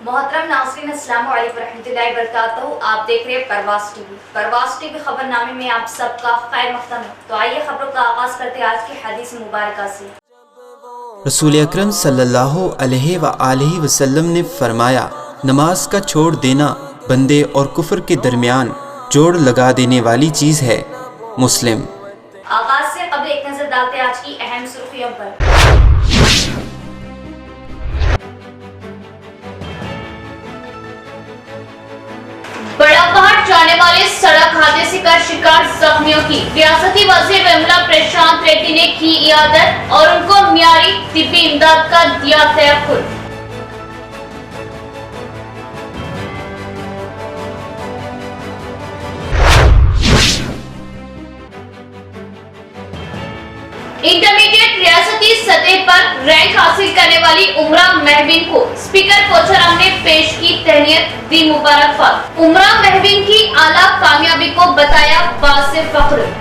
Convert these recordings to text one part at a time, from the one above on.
मोहतरम नाज़रीन अस्सलाम वालेकुम रहमतुल्लाहि व बरकातहू। आप देख रहे हैं परवास टीवी खबरनामे में आप सबका खैर मक़दम है। तो आइए खबरों का आगाज करते हैं आज की हदीस मुबारका से। रसूल अकरम सल्लल्लाहु अलैहि व आलिहि वसल्लम ने फरमाया, नमाज का छोड़ देना बंदे और कुफ्र के दरमियान जोड़ लगा देने वाली चीज़ है। मुस्लिम। आगाज से कबल एक नजर डालते हैं आज की अहम सुर्खियों पर। बड़ा पहाड़ जाने वाले सड़क हादसे का शिकार जख्मियों की रियासती वज़ीर वेमुला प्रशांत रेड्डी ने की इयादत और उनको मियारी तिब्बी इमदाद का दिया तयक्कुल। इंटरमीडिएट रियासती सतह पर रैंक हासिल करने वाली उमरा महबीन को स्पीकर पोचाराम ने पेश की तहनीत दी मुबारकबाद। उमरा महबीन की आला कामयाबी को बताया बासे फख्र।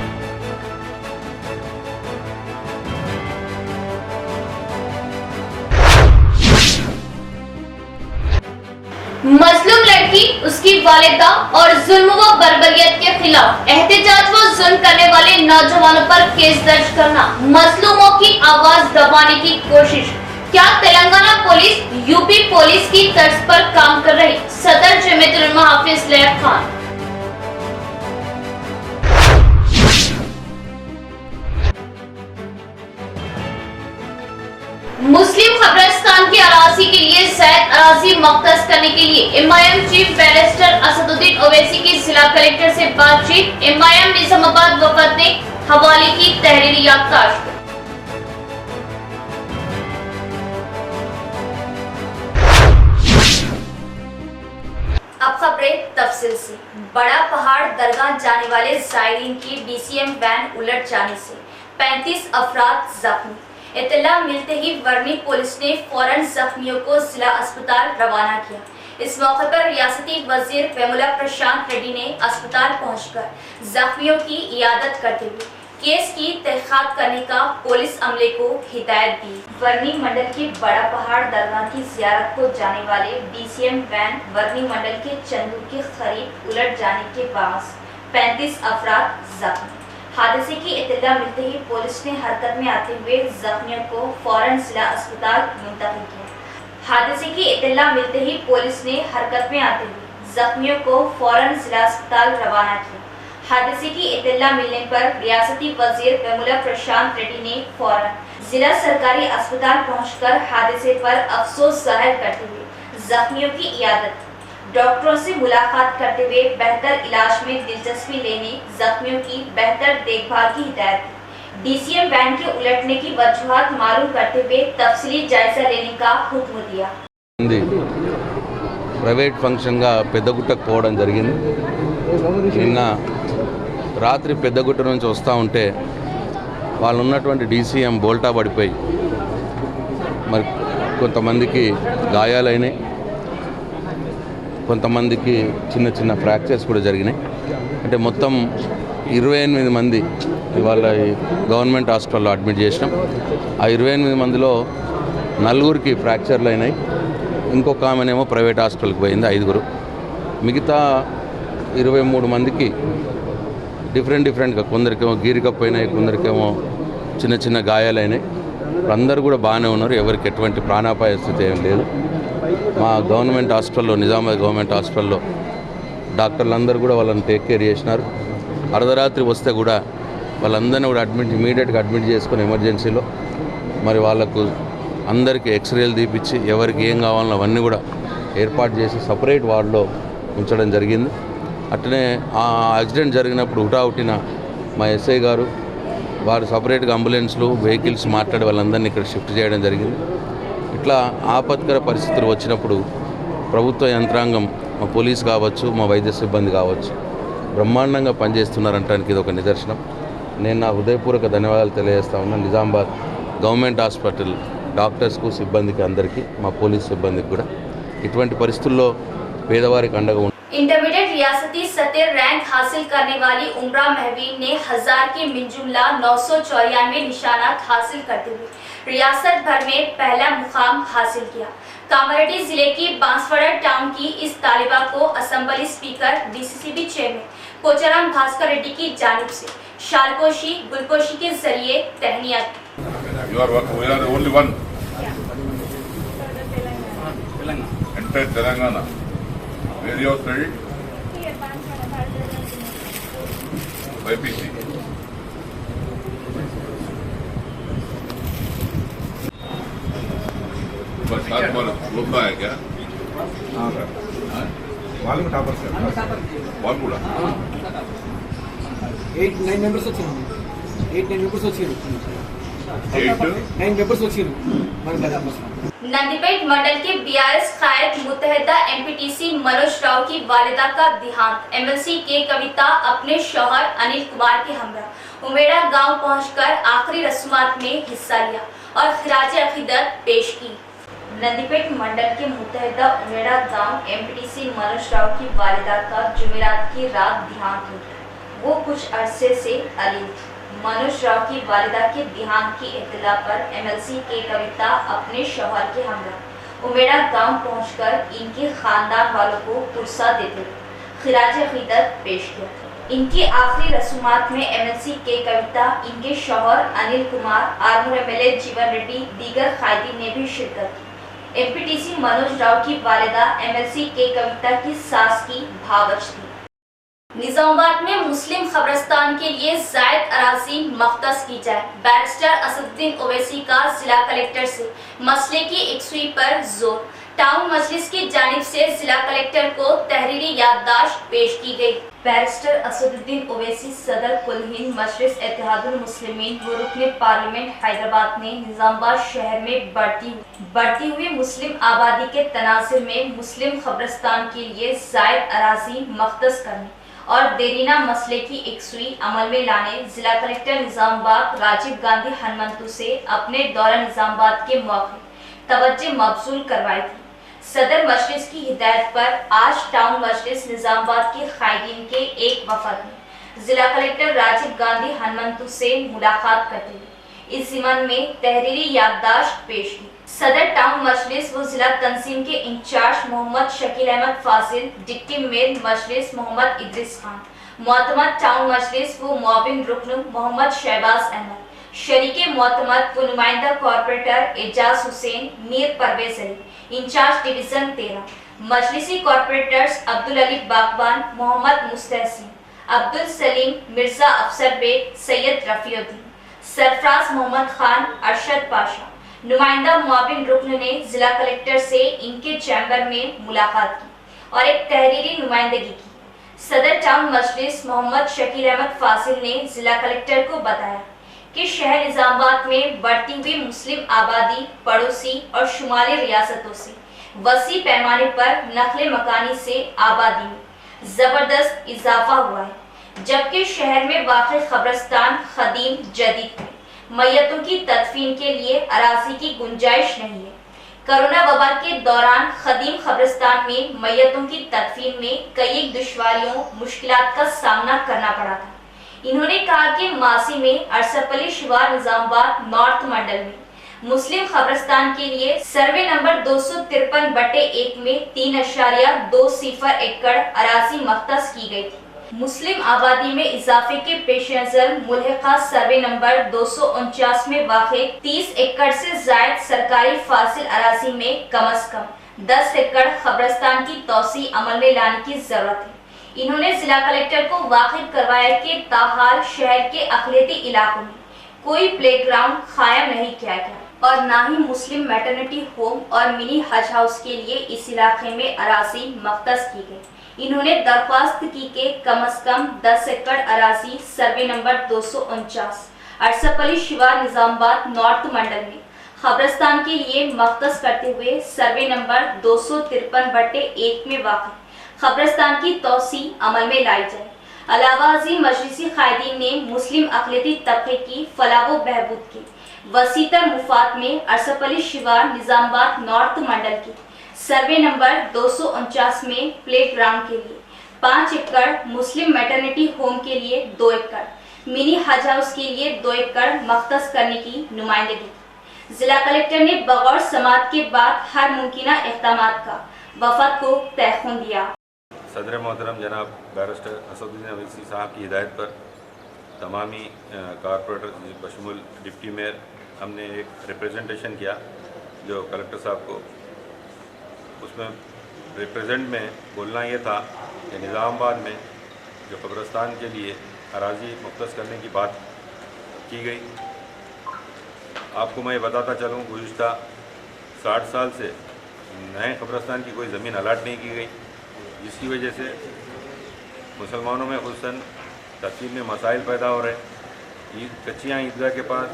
मजलूम लड़की, उसकी वालिदा और जुल्म व बर्बरियत के खिलाफ एहतजाज व जुल्म करने वाले नौजवानों पर केस दर्ज करना, मजलूमों की आवाज दबाने की कोशिश। क्या तेलंगाना पुलिस यूपी पुलिस की तर्ज पर काम कर रही? सदर जमीयतुल उलमा हाफिज लैब खान। मुस्लिम कब्रिस्तान की अराजी के लिए ज़ायद अराजी मख्तस करने के लिए MIM chief barrister Asaduddin Owaisi की जिला कलेक्टर से बातचीत। एमआईएम निजामाबाद वफद ने हवाले की तहरीरी याददाश्त। अब खबरें तफसील से। बड़ा पहाड़ दरगाह जाने वाले ज़ायरीन की डीसीएम वैन उलट जाने से 35 अफराद जख्मी। इत्तला मिलते ही वर्नी पुलिस ने फौरन जख्मियों को जिला अस्पताल रवाना किया। इस मौके पर रियासती वजीर वेमुला प्रशांत रेड्डी ने अस्पताल पहुंचकर जख्मियों की इयादत करते हुए केस की तहकीकात करने का पुलिस अमले को हिदायत दी। वर्नी मंडल के बड़ा पहाड़ दरगाह की जियारत को जाने वाले डीसीएम वैन वर्नी मंडल के चंदू के करीब उलट जाने के बाद 35 अफराद जख्मी। हादसे की इत्तला मिलते ही पुलिस ने हरकत में आते हुए जख्मियों को फौरन जिला अस्पताल मुंतकिल किया। हादसे की इत्तला मिलते ही पुलिस ने हरकत में आते हुए जख्मियों को फौरन जिला अस्पताल रवाना किया। हादसे की इत्तला मिलने पर रियासती वजीर वेमुला प्रशांत रेड्डी ने फौरन जिला सरकारी अस्पताल पहुंचकर हादसे पर अफसोस जाहिर करते हुए जख्मियों की इयादत, डॉक्टरों से मुलाकात करते हुए बेहतर इलाज में दिलचस्पी लेने, जख्मियों की बेहतर देखभाल की हिदायत दी। डीसीएम वैन के उलटने की वजूहात मालूम करते हुए तफसीली जायजा लेने का हुक्म दिया। ప్రైవేట్ ఫంక్షన్గా పెద్దగుట్టకు పోవడం జరిగింది. నిన్న రాత్రి పెద్దగుట్ట నుంచి వస్తూ ఉంటే వాళ్ళు ఉన్నటువంటి డీసీఎం బోల్టా పడిపోయి మరి కొంతమందికి గాయాలైనాయి, కొంతమందికి చిన్న చిన్న ఫ్రాక్చర్స్ కూడా జరిగినాయి. అంటే మొత్తం 28 మంది ఇవాళ గవర్నమెంట్ హాస్పిటల్లో అడ్మిట్ చేసినాం. ఆ 28 మందిలో 4గురికి ఫ్రాక్చర్లు అయినాయి. ఇంకొక ఆమెనేమో ప్రైవేట్ హాస్పిటల్కి పోయింది, 5గురు. మిగతా 23 మందికి డిఫరెంట్గా, కొందరికేమో గీరికపోయినాయి, కొందరికేమో చిన్న చిన్న గాయాలైనాయి. అందరూ కూడా బాగానే ఉన్నారు, ఎవరికి ఎటువంటి ప్రాణాపాయ స్థితి ఏం లేదు. మా గవర్నమెంట్ హాస్పిటల్లో, నిజామాబాద్ గవర్నమెంట్ హాస్పిటల్లో డాక్టర్లు కూడా వాళ్ళని టేక్ కేర్ చేసినారు. అర్ధరాత్రి వస్తే కూడా వాళ్ళందరినీ కూడా ఇమీడియట్గా అడ్మిట్ చేసుకొని ఎమర్జెన్సీలో మరి వాళ్ళకు అందరికీ ఎక్స్రేలు తీపిచ్చి ఎవరికి ఏం కావాలో అవన్నీ కూడా ఏర్పాటు చేసి సపరేట్ వార్డులో ఉంచడం జరిగింది. అట్లనే ఆ యాక్సిడెంట్ జరిగినప్పుడు హుటాహుటిన మా ఎస్ఐ గారు వారు సపరేట్గా అంబులెన్స్లు, వెహికల్స్ మాట్లాడి వాళ్ళందరినీ ఇక్కడ షిఫ్ట్ చేయడం జరిగింది. ఇట్లా ఆపత్కర పరిస్థితులు వచ్చినప్పుడు ప్రభుత్వ యంత్రాంగం, మా పోలీస్ కావచ్చు, మా వైద్య సిబ్బంది కావచ్చు, బ్రహ్మాండంగా పనిచేస్తున్నారంటానికి ఇది ఒక నిదర్శనం. నేను నా హృదయపూర్వక ధన్యవాదాలు తెలియజేస్తా ఉన్నాను నిజామాబాద్ గవర్నమెంట్ హాస్పిటల్ డాక్టర్స్కు, సిబ్బందికి, అందరికీ, మా పోలీస్ సిబ్బందికి కూడా. ఇటువంటి పరిస్థితుల్లో పేదవారికి అండగా इंटरमीडिएट रियासती सतह रैंक हासिल करने वाली उमरा महवीन ने 1000 के मिनजुमला 994 निशानात हासिल करते हुए रियासत भर में पहला मुकाम हासिल किया। कामारेड्डी जिले की बांसवाड़ा टाउन की इस तालिबा को assembly speaker DCCB chairman Pocharam Bhaskar Reddy की जानिब से शालपोशी गुलपोशी के जरिए तहनीत। You are the only one. Entire Telangana. Where you are studied? YPC. बस सात बार लोग है क्या? వాళ్ళు టాపర్స్ వాళ్ళు కూడా 8-9 మెంబర్స్ వచ్చారు 8-9 మెంబర్స్ వచ్చారు 9 మెంబర్స్ వచ్చారు మన బజార్ नंदीपेट मंडल के बीआरएस कायद मुत्तहिदा एमपीटीसी मनोज राव की वालिदा का देहांत। एमएलसी के कविता अपने शौहर अनिल कुमार के हमरा उमेड़ा गांव पहुंचकर आखिरी रस्मात में हिस्सा लिया और खिराज अकीदत पेश की। नंदीपेट मंडल के मुत्तहिदा उमेड़ा गांव एमपीटीसी मनोज राव की वालिदा का जुमेरात की रात देहांत हो गया। वो कुछ अरसे से अलील थी। मनोज राव की वालिदा के देहांत की इत्तला पर एमएलसी के कविता अपने शौहर के हमरा उमेड़ा गांव पहुंचकर इनके खानदान वालों को पुरसा देते हुए खिराज अकीदत पेश किया। इनकी आखिरी रसूमात में एमएलसी के कविता, इनके शौहर अनिल कुमार, आर्मूर एमएलए जीवन रेड्डी, दीगर कायदीन ने भी शिरकत की। एमपीटीसी मनोज राव की वालिदा एमएलसी के कविता की सास की भावच थी। निजामाबाद में मुस्लिम खबरस्तान के लिए जायद अराजी मख्तस की जाए। बैरिस्टर असदुद्दीन ओवैसी का जिला कलेक्टर से मसले की एकसुई पर जोर। टाउन मजलिस की जानिब से जिला कलेक्टर को तहरीरी याददाश्त पेश की गई। बैरिस्टर असदुद्दीन ओवैसी सदर कुल हिंद मजलिस इत्तेहादुल मुस्लिमीन व रुकन पार्लियामेंट हैदराबाद ने निजामाबाद शहर में बढ़ती हुई मुस्लिम आबादी के तनाजुर में मुस्लिम खबरस्तान के लिए जायद अराजी मख्तस करने और देरीना मसले की एकसुई अमल में लाने जिला कलेक्टर निजामाबाद राजीव गांधी हनुमंतु से अपने दौरा निजामाबाद के मौके तवज्जो मबसूल करवाई थी। सदर मजलिस की हिदायत पर आज टाउन मजलिस निजामाबाद के कायदीन के एक वफद ने जिला कलेक्टर राजीव गांधी हनुमंतु से मुलाकात करते हुए इस जिमन में तहरीरी याददाश्त पेश की। सदर टाउन मजलिस व जिला तंजीम के इंचार्ज मोहम्मद शकील अहमद फाजिल, डिप्टी मेयर मजलिस मोहम्मद इद्रिस खान, मोअतमद टाउन मजलिस व मुआविन रुकन मोहम्मद शहबाज अहमद, शरीके मोअतमद व नुमाइंदा corporator Ejaz Hussain, Mir Parvez Ali, incharge division 13, मजलिसी कॉर्पोरेटर्स अब्दुल अली बागवान, मोहम्मद मुस्तहसिन, अब्दुल सलीम, मिर्जा अफसर बेग, सैयद रफीउद्दीन, सरफराज मोहम्मद खान, अरशद पाशा, नुमाइंदा मुआविन रुकन ने जिला कलेक्टर से इनके चैम्बर में मुलाकात की और एक तहरीरी नुमाइंदगी की। सदर टाउन मजलिस मोहम्मद शकील अहमद फासिल ने जिला कलेक्टर को बताया कि शहर निजामाबाद में बढ़ती हुई मुस्लिम आबादी पड़ोसी और शुमाली रियासतों से वसी पैमाने पर नकले मकानी से आबादी में जबरदस्त इजाफा हुआ है, जबकि शहर में वाक़ई खबरस्तान खदीम जदीद में मैयतों की तदफीन के लिए अराजी की गुंजाइश नहीं है। कोरोना वबा के दौरान खदीम खबरस्तान में मैयतों की तदफीन में कई दुश्वारियों मुश्किलात का सामना करना पड़ा था। इन्होंने कहा कि मासी में अरसपली शिवार निजामाबाद नॉर्थ मंडल में मुस्लिम खबरस्तान के लिए सर्वे नंबर 253/1 में 3.20 एकड़ अराजी मख्तस की गई थी। मुस्लिम आबादी में इजाफे के पेश नजर मुल्हिका सर्वे नंबर 249 में वाक़े 30 एकड़ से जायद सरकारी फासिल अराजी में कम अज कम 10 एकड़ खबरस्तान की तौसी अमल में लाने की जरूरत है। इन्होंने जिला कलेक्टर को वाकिफ करवाया कि ताहाल शहर के अक़लियती इलाकों में कोई प्लेग्राउंड कायम नहीं किया गया और न ही मुस्लिम मैटरनिटी होम और मिनी हज हाउस के लिए इस इलाके में अराजी मख्तस की गई। इन्होंने दरख्वास्त की कि कम अज कम 10 एकड़ अराजी सर्वे नंबर 249 अरसपली शिवार निजामाबाद नॉर्थ मंडल में खबरस्तान के लिए मख्तस करते हुए सर्वे नंबर 253/1 में वाक़ खबरस्तान की तौसी अमल में लाई जाए। अलावा अजीम मजलिसी कायदीन ने मुस्लिम अक़लियती तबके की फलाह व बहबूद के वसीतर मुफाद में अरसपली शिवार निजामाबाद नॉर्थ मंडल की सर्वे नंबर 249 में प्ले ग्राउंड के लिए 5 एकड़, मुस्लिम मैटरनिटी होम के लिए 2 एकड़, मिनी हज हाउस के लिए 2 एकड़ मख्तस करने की नुमाइंदगी। जिला कलेक्टर ने बगौर समात के बाद हर मुमकिना इक़दामात का वफद को तहख़ुन दिया। सदर मोहतरम जनाब बैरिस्टर असदुद्दीन अवैसी साहब की हिदायत पर तमामी कारपोरेटर बशमुल डिप्टी मेयर हमने एक रिप्रेजेंटेशन किया जो कलेक्टर साहब को। उसमें रिप्रेजेंट में बोलना ये था कि निज़ामाबाद में जो कब्रस्तान के लिए अराज़ी मुख्तस करने की बात की गई। आपको मैं बताता चलूँ, गुज़िश्ता 60 साल से नए कब्रस्तान की कोई ज़मीन अलाट नहीं की गई, जिसकी वजह से मुसलमानों में खुसूसन तफसील में मसाइल पैदा हो रहे। कच्चियाँ ईदगाह के पास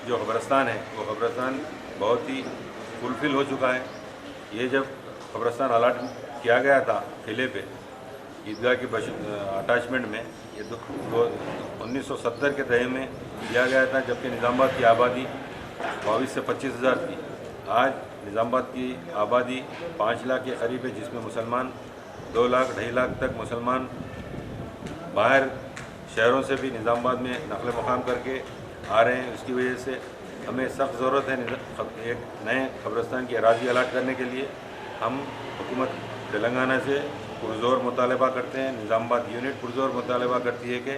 जो कब्रस्तान है वो कब्रस्तान बहुत ही फुलफिल हो चुका है। ये जब कब्रस्तान अलाट किया गया था किले पे ईदगाह के अटैचमेंट में, ये 1970 के दहे में किया गया था, जबकि निज़ामाबाद की आबादी 22 से 25 हज़ार थी। आज निज़ामाबाद की आबादी 5 लाख के करीब है, जिसमें मुसलमान 2 लाख 2.5 लाख तक मुसलमान बाहर शहरों से भी निज़ामाबाद में नक़ल मकाम करके आ रहे हैं। उसकी वजह से हमें सख्त ज़रूरत है एक नए कब्रस्तान की अराज़ी अलाट करने के लिए। हम हुकूमत तेलंगाना से पुरज़ोर मुतालबा करते हैं, निज़ामाबाद यूनिट पुरज़ोर मुतालबा करती है कि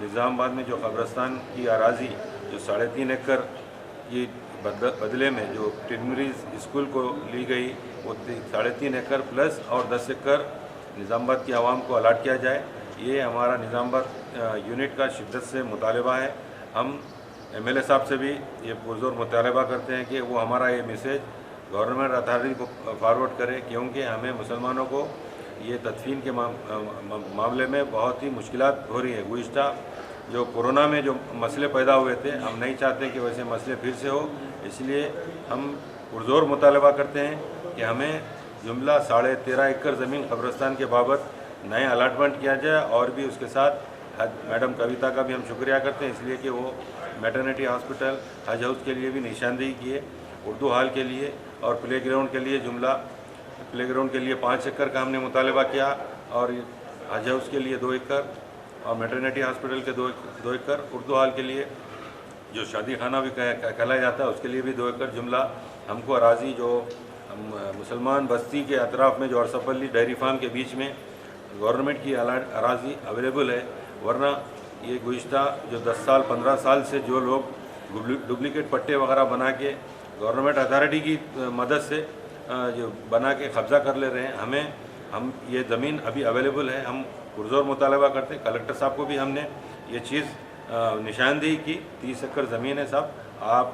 निज़ामाबाद में जो कब्रस्तान की अराज़ी जो 3.5 एकड़ की बदले में जो टिनमरीज स्कूल को ली गई, वो 3.5 एकड़ प्लस और 10 एकड़ निज़ामाबाद की आवाम को अलाट किया जाए। ये हमारा निज़ामाबाद यूनिट का शिद्दत से मुतालबा है। हम MLA साहब से भी ये पुरज़ोर मुतालबा करते हैं कि वो हमारा ये मैसेज गवर्नमेंट अथॉरिटी को फॉरवर्ड करे, क्योंकि हमें मुसलमानों को ये तदफीन के मामले में बहुत ही मुश्किलात हो रही है। गुज़िश्ता जो कोरोना में जो मसले पैदा हुए थे, हम नहीं चाहते कि वैसे मसले फिर से हो, इसलिए हम पुरज़ोर मुतालबा करते हैं कि हमें जुमला 13.5 एकड़ ज़मीन कब्रस्तान के बाबत नए अलाटमेंट किया जाए। और भी उसके साथ मैडम कविता का भी हम शुक्रिया करते हैं, इसलिए कि वो मैटरनिटी हॉस्पिटल हज हाउस के लिए भी निशानदेही किए, उर्दू हॉल के लिए और प्ले ग्राउंड के लिए जुमला प्ले ग्राउंड के लिए 5 एकड़ का हमने मुतालबा किया, और हज हाउस के लिए 2 एकड़ और मैटरनिटी हॉस्पिटल के 2 एकड़, उर्दू हॉल के लिए जो शादी खाना भी कहलाया जाता है उसके लिए भी 2 एकड़ जुमला हमको अराज़ी जो मुसलमान बस्ती के अतराफ़ में जो अरसपल्ली डेयरी फार्म के बीच में गवर्नमेंट की अराज़ी अवेलेबल है। वरना ये गुज़िश्ता जो 10 साल 15 साल से जो लोग डुप्लिकेट पट्टे वगैरह बना के गवर्नमेंट अथॉरिटी की मदद से जो बना के कब्ज़ा कर ले रहे हैं, हम ये ज़मीन अभी अवेलेबल है। हम पुरज़ोर मुतालबा करते हैं। कलेक्टर साहब को भी हमने ये चीज़ निशानदेही की, 30 एकड़ ज़मीन है साहब, आप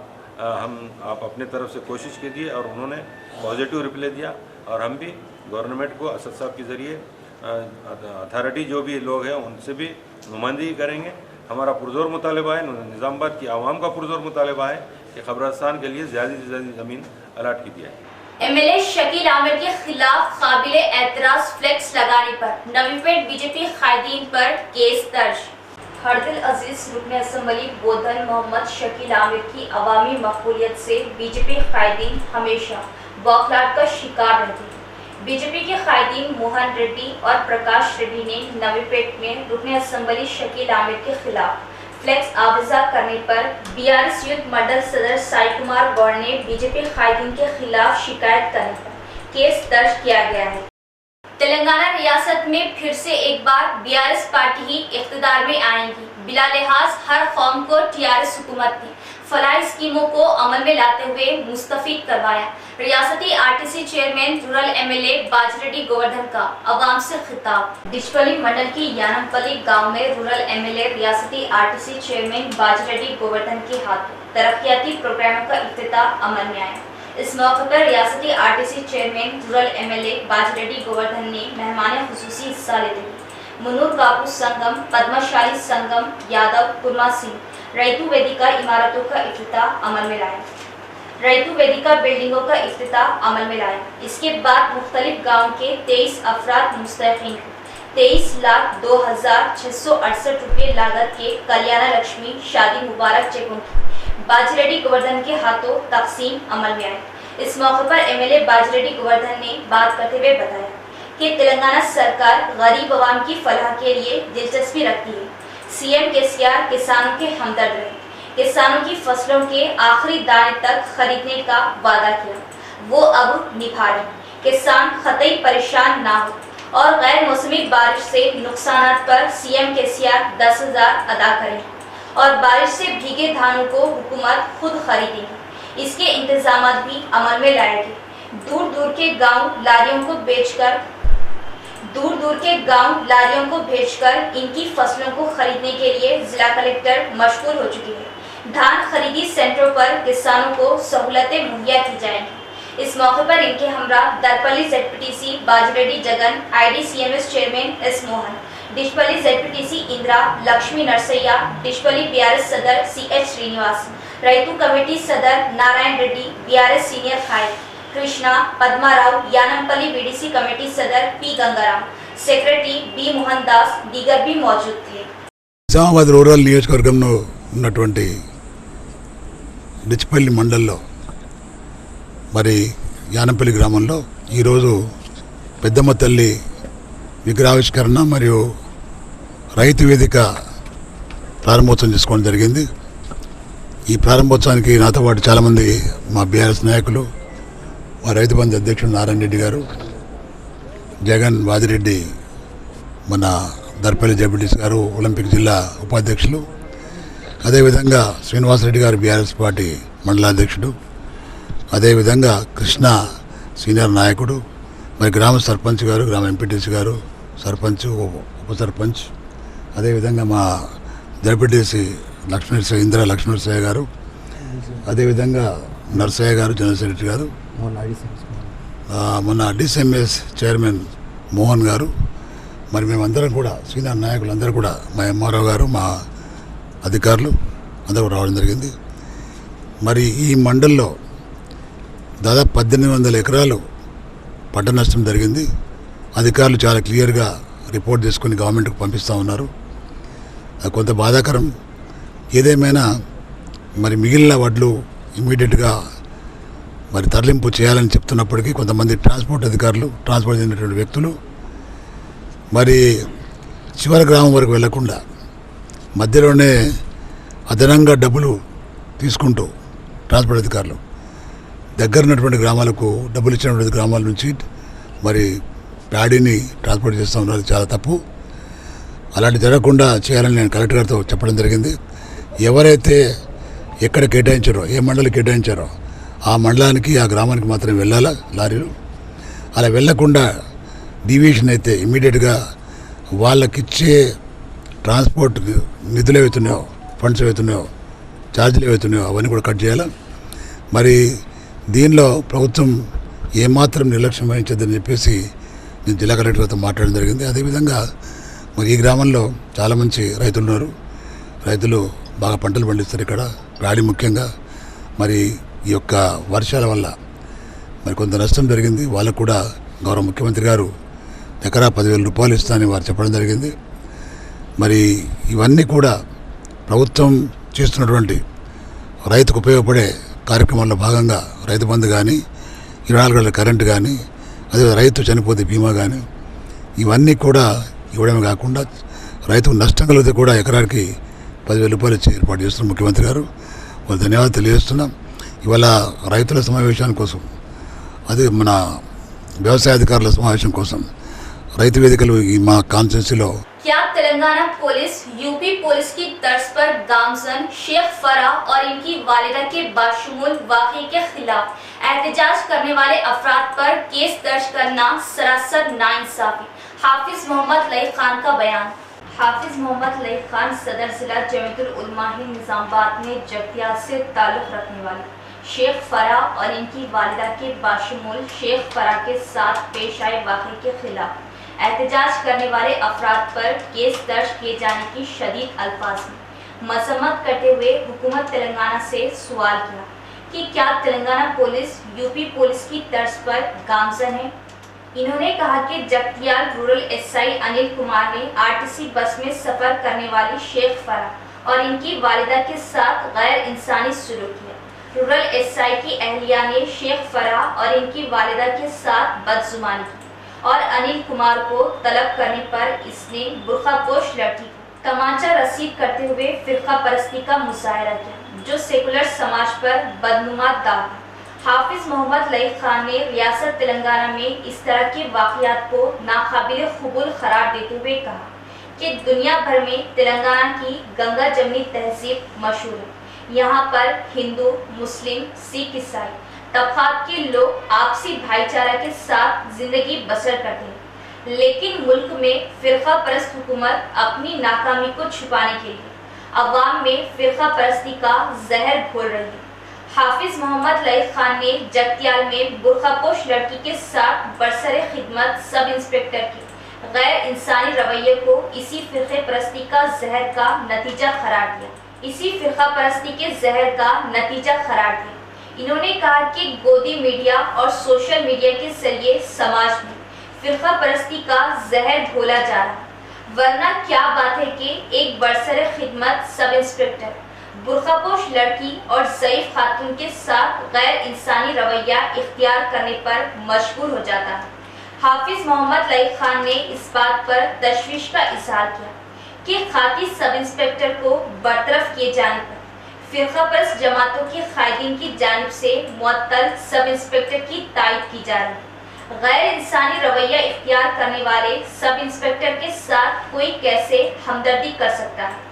अपने तरफ से कोशिश कीजिए, और उन्होंने पॉजिटिव रिप्लाई दिया। और हम भी गवर्नमेंट को असद साहब के ज़रिए अथॉरिटी जो भी लोग हैं उनसे भी नुमाइंदगी करेंगे। हमारा पुरज़ोर मुतालबा है, निज़ामाबाद की आवाम का पुरज़ोर मुतालबा है कि कब्रस्तान के लिए ज़्यादा से ज़्यादा ज़मीन अलाट की जाए। MLA शकील आमिर के खिलाफ काबिले एतराज़ फ्लेक्स लगाने पर नवीपेट बीजेपी कायदीन पर केस दर्ज। हरदिल अजीज रुकन असम्बली बोधन मोहम्मद शकील आमिर की अवामी मकबूलियत से बीजेपी कायदीन हमेशा बौखलाहट का शिकार रहते हैं। बीजेपी के कायदीन मोहन रेड्डी और प्रकाश रेड्डी ने नवीपेट में रुकन असम्बली शकील आमिर के खिलाफ फ्लेक्स आविज़ा करने पर BRS यूथ मंडल सदर साई कुमार गौड़ ने बीजेपी कायदीन के खिलाफ शिकायत करने पर केस दर्ज किया गया है। तेलंगाना रियासत में फिर से एक बार BRS पार्टी ही इख्तिदार में आएगी। बिला लिहाज हर कौम को TRS हुकूमत ने फलाही स्कीमों को अमल में लाते हुए मुस्तफीद करवाया। रियासती RTC chairman rural MLA Bajireddy Govardhan का अवाम से खिताब। डिचपल्ली मंडल की यानमपल्ली गांव में रूरल MLA रियासती RTC चेयरमैन बाजरेड्डी गोवर्धन के हाथों तरक्याती प्रोग्रामों का इफ्तिताह अमल में आया। इस मौके पर रियासती RTC chairman rural MLA Bajireddy Govardhan ने मेहमान खुसूसी हिस्सा लेते हुए मुनूर कापू संगम, पद्मशाली संगम, यादव कुर्मा सिंह रैतु वेदिका इमारतों का इफ्तिताह अमल में लाया। रैतु वेदिका बिल्डिंगों का इफ्तिताह अमल में लाया। इसके बाद मुख्तलिफ गाँव के 23 अफराद मुस्तहिक़ीन को 23,02,668 रुपये लागत के कल्याण लक्ष्मी शादी मुबारक चेकों की बाजरेड्डी गोवर्धन के हाथों तकसीम अमल में आए। इस मौके पर MLA बाजरेड्डी गोवर्धन ने बात करते हुए बताया कि तेलंगाना सरकार गरीब आवाम की फलाह के लिए दिलचस्पी रखती है। सीएम केसीआर किसानों के हमदर्द रहे, किसानों की फसलों के आखिरी दाने तक खरीदने का वादा किया, वो अब निभा रहे। किसान खतई परेशान ना हो और गैर मौसमी बारिश से नुकसान पर सीएम केसीआर 10,000 अदा करें और बारिश से भीगे धानों को हुकूमत खुद खरीदेगी। इसके इंतजाम भी अमल में लाएगी। दूर दूर के गांव लारियों को भेजकर इनकी फसलों को खरीदने के लिए जिला कलेक्टर मशगूल हो चुकी है। धान खरीदी सेंटरों पर किसानों को सहूलतें मुहैया की जाएंगी। इस मौके पर इनके हमरा Darpally ZPTC Bajireddy Jagan, IDCMS chairman S Mohan, Dichpally ZPTC Indira Lakshmi Narsaiah, Dichpally BRS सदर सीएच श्रीनिवास, रैतु कमेटी सदर नारायण रेड्डी, बीआरएस सीनियर खाई कृष्णा, पद्माराव, यानंपल्ली बीडीसी कमेटी सदर P Gangaram, secretary B Mohan Das दीगर भी मौजूद थे। నిజామాబాద్ రూరల్ నియోజకవర్గంలో ఉన్నటువంటి డిచ్పల్లి మండల్లో మరి యానంపల్లి గ్రామంలో ఈరోజు పెద్దమ్మ తల్లి విగ్రహావిష్కరణ మరియు రైతు వేదిక ప్రారంభోత్సవం చేసుకోవడం జరిగింది. ఈ ప్రారంభోత్సవానికి నాతో పాటు చాలామంది మా బీఆర్ఎస్ నాయకులు, మా రైతు బంధు అధ్యక్షుడు నారాయణ రెడ్డి గారు, జగన్ వాదిరెడ్డి, మన దర్పల్లి జెడ్పీటీసీ గారు, ఒలింపిక్ జిల్లా ఉపాధ్యక్షులు, అదేవిధంగా శ్రీనివాసరెడ్డి గారు బీఆర్ఎస్ పార్టీ మండలాధ్యక్షుడు, అదేవిధంగా కృష్ణ సీనియర్ నాయకుడు, మరి గ్రామ సర్పంచ్ గారు, గ్రామ ఎంపీటీసీ గారు, సర్పంచ్, ఉప సర్పంచ్, అదేవిధంగా మా జెడ్పీటీసీ ఇందిరా లక్ష్మీ నరసయ్య గారు, అదేవిధంగా నరసయ్య గారు, జనరల్ సెక్రటరీ గారు, మొన్న డిసిఎంఎస్ చైర్మన్ మోహన్ గారు, మరి మేమందరం కూడా సీనియర్ నాయకులందరూ కూడా, మా ఎంఆర్ఓ గారు, మా అధికారులు అందరూ రావడం జరిగింది. మరి ఈ మండల్లో దాదాపు 1800 ఎకరాలు పంట నష్టం జరిగింది. అధికారులు చాలా క్లియర్గా రిపోర్ట్ చేసుకుని గవర్నమెంట్కి పంపిస్తూ ఉన్నారు. అది కొంత బాధాకరం. ఏదేమైనా మరి మిగిలిన వడ్లు ఇమ్మీడియట్గా మరి తరలింపు చేయాలని చెప్తున్నప్పటికీ కొంతమంది ట్రాన్స్పోర్ట్ అధికారులు, ట్రాన్స్పోర్ట్ చెందినటువంటి వ్యక్తులు మరి చివరి గ్రామం వరకు వెళ్లకుండా మధ్యలోనే అదనంగా డబ్బులు తీసుకుంటూ ట్రాన్స్పోర్ట్ అధికారులు దగ్గర ఉన్నటువంటి గ్రామాలకు డబ్బులు ఇచ్చినటువంటి గ్రామాల నుంచి మరి ప్యాడీని ట్రాన్స్పోర్ట్ చేస్తూ ఉన్నారు. చాలా తప్పు. అలాంటి జరగకుండా చేయాలని నేను కలెక్టర్ గారితో చెప్పడం జరిగింది. ఎవరైతే ఎక్కడ కేటాయించారో, ఏ మండలి కేటాయించారో ఆ మండలానికి, ఆ గ్రామానికి మాత్రమే వెళ్ళాలా లారీలు. అలా వెళ్లకుండా డీవియేషన్ అయితే ఇమ్మీడియట్గా వాళ్ళకిచ్చే ట్రాన్స్పోర్ట్ నిధులు ఏవైతున్నాయో, ఫండ్స్ ఏవైతున్నాయో, ఛార్జీలు ఏవైతున్నాయో అవన్నీ కూడా కట్ చేయాలి. మరి దీనిలో ప్రభుత్వం ఏమాత్రం నిర్లక్ష్యం వహించద్దని చెప్పేసి నేను జిల్లా కలెక్టర్తో మాట్లాడడం జరిగింది. అదేవిధంగా మరి ఈ గ్రామంలో చాలా మంచి రైతులు ఉన్నారు. రైతులు బాగా పంటలు పండిస్తారు. ఇక్కడ గాడి ముఖ్యంగా మరి ఈ యొక్క వర్షాల వల్ల మరి కొంత నష్టం జరిగింది. వాళ్ళకు కూడా గౌరవ ముఖ్యమంత్రి గారు ఎకరా 10,000 రూపాయలు ఇస్తానని వారు చెప్పడం జరిగింది. మరి ఇవన్నీ కూడా ప్రభుత్వం చేస్తున్నటువంటి రైతుకు ఉపయోగపడే కార్యక్రమాల్లో భాగంగా రైతు బంధు కానీ, 24 గంటల కరెంటు కానీ, అదే రైతు చనిపోతే బీమా కానీ ఇవన్నీ కూడా ఇవ్వడమే కాకుండా రైతుకు నష్టం కలిగితే కూడా ఎకరానికి 10,000 రూపాయలు ఇచ్చి ఏర్పాటు చేస్తున్న ముఖ్యమంత్రి గారు వాళ్ళు ధన్యవాదాలు తెలియజేస్తున్నాం. ఇవాళ రైతుల సమావేశం కోసం, అదే మన వ్యవసాయ అధికారుల సమావేశం కోసం రైతు వేదికలు ఈ మా కాన్స్టిట్యూన్సీలో. क्या तेलंगाना पुलिस यूपी पुलिस की तर्ज पर गामजन शेख फरा और इनकी वालिदा के बाशमूल वाक़े के खिलाफ एहतजाज करने वाले अफराद पर केस दर्ज करना सरासर नाइंसाफी। हाफिज मोहम्मद लई खान का बयान। हाफिज मोहम्मद लई खान सदर जिला जमीयतुल उलमा हिंद निजामाबाद में जगतियाल से ताल्लुक़ रखने वाले शेख फरा और इनकी वालिदा के बाशमूल शेख फरा के साथ पेश आए वाक़े के खिलाफ एहतजाज करने वाले अफराद पर केस दर्ज किए जाने की शदीद अल्फाज में मजम्मत करते हुए हुकूमत तेलंगाना से सवाल किया कि क्या तेलंगाना पुलिस यूपी पुलिस की तर्ज पर गामजन है। इन्होंने कहा कि जगतियाल रूरल एसआई अनिल कुमार ने आरटीसी बस में सफर करने वाली शेख फरा और इनकी वालिदा के साथ गैर इंसानी सलूक किया। रूरल एसआई की अहलिया ने शेख फरा और इनकी वालिदा के साथ बदजुबानी की और अनिल कुमार को तलब करने पर इसने बुर्खापोश लड़की को तमाचा रसीद करते हुए फिरका परस्ती का मुजाहरा किया, जो सेकुलर समाज पर बदनुमा दाग है। हाफिज मोहम्मद लईक खान ने रियासत तेलंगाना में इस तरह के वाक़ियात को नाकाबिल कबूल करार देते हुए कहा कि दुनिया भर में तेलंगाना की गंगा जमनी तहजीब मशहूर है। यहाँ पर हिंदू, मुस्लिम, सिख, ईसाई तबकात के लोग आपसी भाईचारा के साथ जिंदगी बसर करते हैं, लेकिन मुल्क में फिरका परस्त हुकूमत अपनी नाकामी को छुपाने के लिए अवाम में फिरका परस्ती का जहर घोल रही है। हाफिज मोहम्मद लईक खान ने जगतियाल में बुर्खापोश लड़की के साथ बरसरे खिदमत सब इंस्पेक्टर के गैर इंसानी रवैये को इसी फिरके परस्ती का जहर का नतीजा करार दिया। इसी फिरका परस्ती के जहर का नतीजा करार दिया। इन्होंने कहा कि गोदी मीडिया और सोशल मीडिया के जरिए समाज में फिरका परस्ती का जहर घोला जा रहा है, वरना क्या बात है कि एक बरसरे खिदमत सब इंस्पेक्टर बुर्खापोश लड़की और ज़ईफ खातून के साथ गैर इंसानी रवैया इख्तियार करने पर मजबूर हो जाता है। हाफिज मोहम्मद लईक खान ने इस बात पर तशवीश का इजहार किया कि खाती सब इंस्पेक्टर को बरतरफ किए जाने पर फिरका परस्त जमातों के कायदीन की जानिब से मुअत्तल सब इंस्पेक्टर की तायद की जा रही है। गैर इंसानी रवैया इख्तियार करने वाले सब इंस्पेक्टर के साथ कोई कैसे हमदर्दी कर सकता है।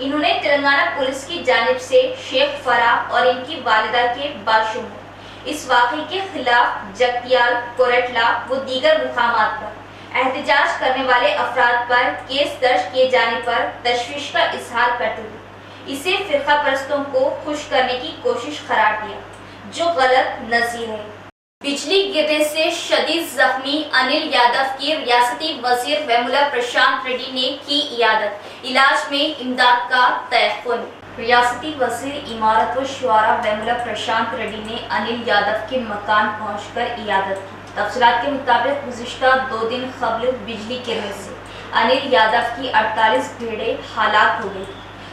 इन्होंने तेलंगाना पुलिस की जानिब से शेख फराह और इनकी वालिदा के बाशुमार इस वाक़े के खिलाफ जगतियाल, कोरटला व दीगर मुकामात पर एहतजाज करने वाले अफराद पर केस दर्ज किए जाने पर तशवीश का इजहार करते हुए इसे फिरका परस्तों को खुश करने की कोशिश करार दिया, जो गलत नज़ीर है। बिजली गिरने से शदीद जख्मी अनिल यादव की रियासती वजीर वेमुला प्रशांत रेड्डी ने की इयादत, इलाज में इमदाद का तयक़ुन। रियासती वजीर इमारत व शुआरा वेमुला प्रशांत रेड्डी ने अनिल यादव के मकान पहुंचकर इयादत की। तफसीलात के मुताबिक गुज़िश्ता 2 दिन कबल बिजली गिरने से अनिल यादव की 48 भेड़ें हलाक हो गई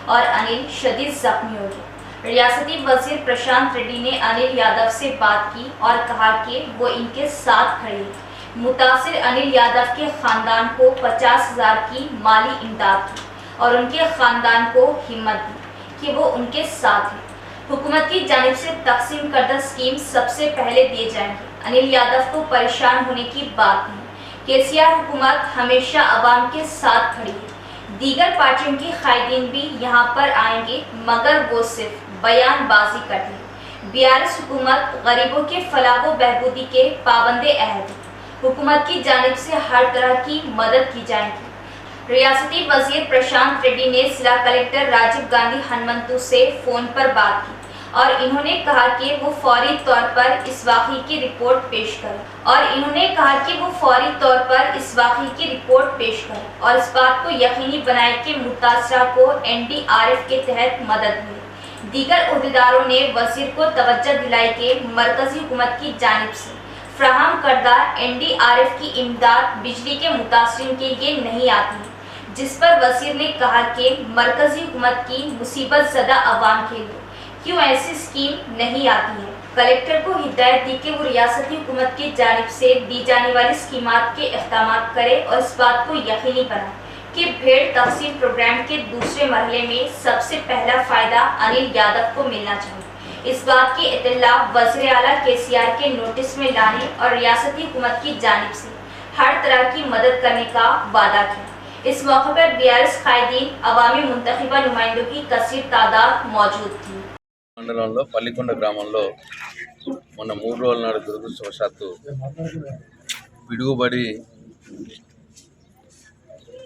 और अनिल शदीद जख्मी हो गए। रियासती वजीर प्रशांत रेड्डी ने अनिल यादव से बात की और कहा कि वो इनके साथ खड़े हैं। मुतासिर अनिल यादव के खानदान को 50,000 की माली इमदाद की और उनके खानदान को हिम्मत दी कि वो उनके साथ हैं। हुकूमत की जानिब से तकसीम करदा स्कीम सबसे पहले दिए जाएंगे। अनिल यादव को परेशान होने की बात नहीं। केसीआर हुकूमत हमेशा अवाम के साथ खड़ी है। दीगर पार्टियों के कायदीन भी यहाँ पर आएंगे, मगर वो सिर्फ बयानबाजी करते हैं। बीआरएस हुकूमत गरीबों के फलाह व बहबूदी के पाबंदे अहद है। हुकूमत की जानिब से हर तरह की मदद की जाएगी। रियासती वजीर प्रशांत रेड्डी ने जिला कलेक्टर राजीव गांधी हनुमंतु से फ़ोन पर बात की और इन्होंने कहा कि वो फौरी तौर पर इस वाक़े की रिपोर्ट पेश करें और इस बात को यकीनी बनाए कि मुतासरा को NDRF के तहत मदद मिले। दीगर उहदेदारों ने वजीर को तवज्जो दिलाई कि मरकजी हुकूमत की जानिब से फ्राहम करदा NDRF की इमदाद बिजली के मुतासरीन के लिए नहीं आती है, जिस पर वजीर ने कहा कि मरकजी हुकूमत की मुसीबत ज़दा अवाम के लिए क्यों ऐसी स्कीम नहीं आती है। कलेक्टर को हिदायत दी कि वो रियासती हुकूमत की जानिब से दी जाने वाली स्कीमात के इक़दामात करे और इस बात को यकीनी बनाए कि भेड़ तकसीम प्रोग्राम के दूसरे मरहले में सबसे पहला फ़ायदा अनिल यादव को मिलना चाहिए। इस बात की इत्तला वज़ीर आला केसीआर के नोटिस में लाने और रियासती हुकूमत की जानिब से हर तरह की मदद करने का वादा किया। इस मौके पर बीआरएस कायदीन, अवामी मुंतखबा नुमाइंदों की कसीर तादाद मौजूद थी। మండలంలో పల్లికొండ గ్రామంలో మొన్న 3 రోజుల నాడు దురదృష్టవశాత్తు పిడుగుబడి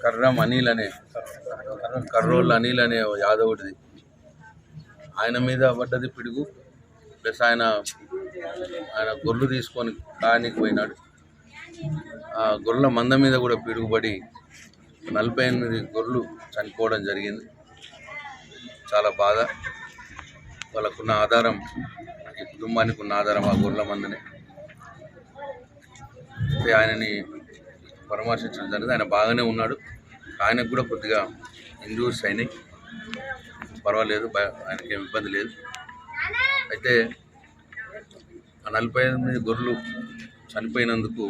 కర్రోళ్ళ అనిల్ అనే యాదవుడిది ఆయన మీద పడ్డది పిడుగు. ప్లస్ ఆయన గొర్రెలు తీసుకొని కానికి పోయినాడు. ఆ గొర్రెల మంద మీద కూడా పిడుగుబడి 48 గొర్రెలు చనిపోవడం జరిగింది. చాలా బాధ. వాళ్ళకున్న ఆధారం, ఈ కుటుంబానికి ఉన్న ఆధారం ఆ గొర్రెల మందనే. ఆయనని పరామర్శించడం జరిగింది. ఆయన బాగానే ఉన్నాడు. ఆయనకు కూడా కొద్దిగా ఇంజూరీస్ అయినాయి, పర్వాలేదు, ఆయనకేం ఇబ్బంది లేదు. అయితే ఆ 48 గొర్రెలు చనిపోయినందుకు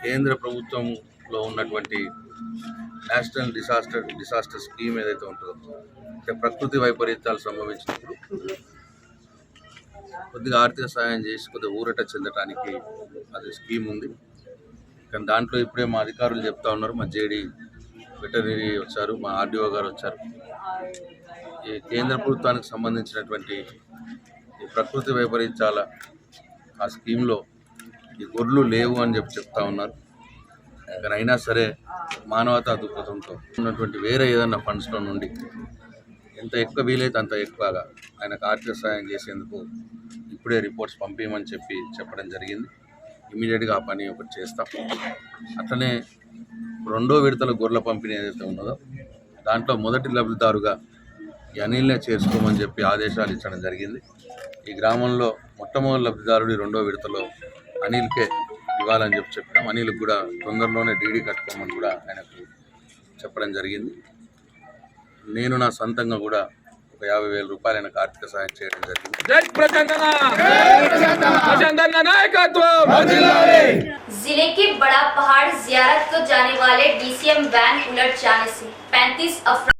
కేంద్ర ప్రభుత్వంలో ఉన్నటువంటి నేషనల్ డిసాస్టర్ స్కీమ్ ఏదైతే ఉంటుందో, అంటే ప్రకృతి వైపరీత్యాలు సంభవించినప్పుడు కొద్దిగా ఆర్థిక సహాయం చేసి కొద్దిగా ఊరట చెందడానికి అది స్కీమ్ ఉంది. కానీ దాంట్లో ఇప్పుడే మా అధికారులు చెప్తా ఉన్నారు, మా జేడీ వెటర్నరీ వచ్చారు, మా ఆర్డీఓ గారు వచ్చారు, ఈ కేంద్ర ప్రభుత్వానికి సంబంధించినటువంటి ఈ ప్రకృతి వైపరీత్యాల ఆ స్కీమ్లో ఈ గొర్రెలు లేవు అని చెప్తా ఉన్నారు. కానీ అయినా సరే మానవతా దృక్పథంతో ఉన్నటువంటి వేరే ఏదన్నా ఫండ్స్లో నుండి ఎంత ఎక్కువ వీలైతే అంత ఎక్కువగా ఆయనకు ఆర్థిక సహాయం చేసేందుకు ఇప్పుడే రిపోర్ట్స్ పంపించమని చెప్పడం జరిగింది. ఇమీడియట్గా ఆ పని ఒకటి చేస్తాం. అట్లనే రెండో విడతల గొర్రెల పంపిణీ ఏదైతే ఉన్నదో దాంట్లో మొదటి లబ్ధిదారుగా ఈ అనిల్నే చేర్చుకోమని చెప్పి ఆదేశాలు ఇచ్చడం జరిగింది. ఈ గ్రామంలో మొట్టమొదటి లబ్ధిదారుడి రెండో విడతలో అనిల్కే ఇవ్వాలని చెప్పినాం. అనిల్కి కూడా తొందరలోనే డీడీ కట్టుకోమని కూడా ఆయనకు చెప్పడం జరిగింది. నేను నా సొంతంగా కూడా ఒక 50,000 రూపాయలు ఆయనకు ఆర్థిక సహాయం చేయడం జరిగింది. जिले के बड़ा पहाड़ जियारत को जाने वाले डीसीएम वैन उलट जाने से 35 अफराद